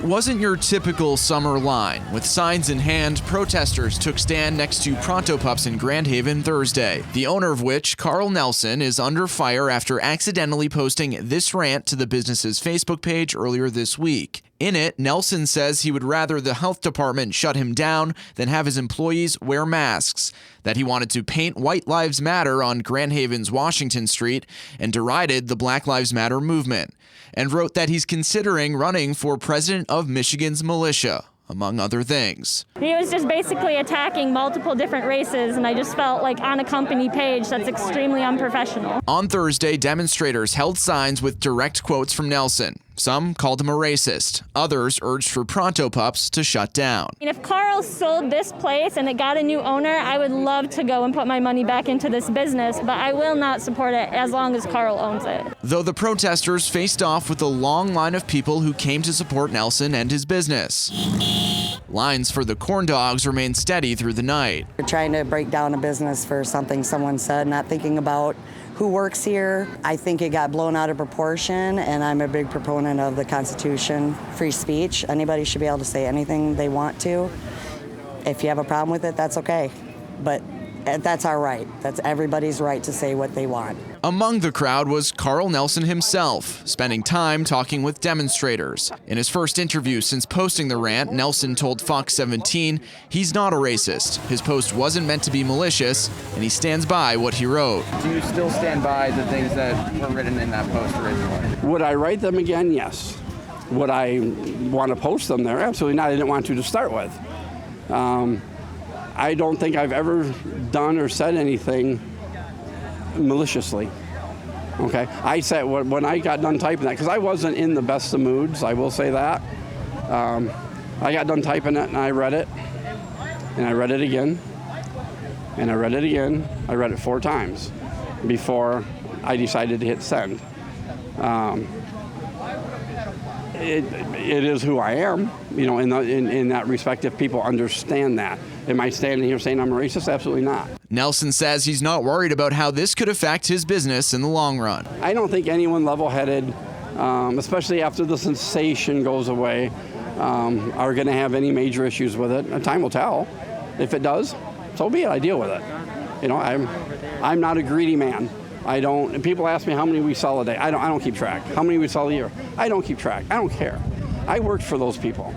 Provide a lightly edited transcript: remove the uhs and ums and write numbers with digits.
wasn't your typical summer line. With signs in hand, protesters took stand next to Pronto Pups in Grand Haven Thursday, the owner of which, Carl Nelson, is under fire after accidentally posting this rant to the business's Facebook page earlier this week. In it, Nelson says he would rather the health department shut him down than have his employees wear masks, that he wanted to paint White Lives Matter on Grand Haven's Washington Street, and derided the Black Lives Matter movement, and wrote that he's considering running for president of Michigan's militia, among other things. He was just basically attacking multiple different races, and I just felt like on a company page that's extremely unprofessional. On Thursday, demonstrators held signs with direct quotes from Nelson. Some called him a racist. Others urged for Pronto Pups to shut down. If Carl sold this place and it got a new owner, I would love to go and put my money back into this business, but I will not support it as long as Carl owns it. Though the protesters faced off with a long line of people who came to support Nelson and his business. Lines for the corn dogs remained steady through the night. We're trying to break down a business for something someone said, not thinking about who works here. I think it got blown out of proportion, and I'm a big proponent of the Constitution, free speech. Anybody should be able to say anything they want to. If you have a problem with it, that's okay. But that's our right. That's everybody's right to say what they want. Among the crowd was Carl Nelson himself, spending time talking with demonstrators. In his first interview since posting the rant, Nelson told Fox 17 he's not a racist. His post wasn't meant to be malicious, and he stands by what he wrote. Do you still stand by the things that were written in that post originally? Would I write them again? Yes. Would I want to post them there? Absolutely not. I didn't want to start with. I don't think I've ever done or said anything maliciously. Okay, I said when I got done typing that, because I wasn't in the best of moods, I will say that. I got done typing it and I read it, and I read it again, and I read it again. I read it 4 times before I decided to hit send. It is who I am, you know, in that respect, if people understand that. Am I standing here saying I'm a racist? Absolutely not. Nelson says he's not worried about how this could affect his business in the long run. I don't think anyone level-headed, especially after the sensation goes away, are going to have any major issues with it. Time will tell. If it does, so be it. I deal with it. You know, I'm not a greedy man. I don't. And people ask me how many we sell a day. I don't keep track. How many we sell a year? I don't keep track. I don't care. I worked for those people.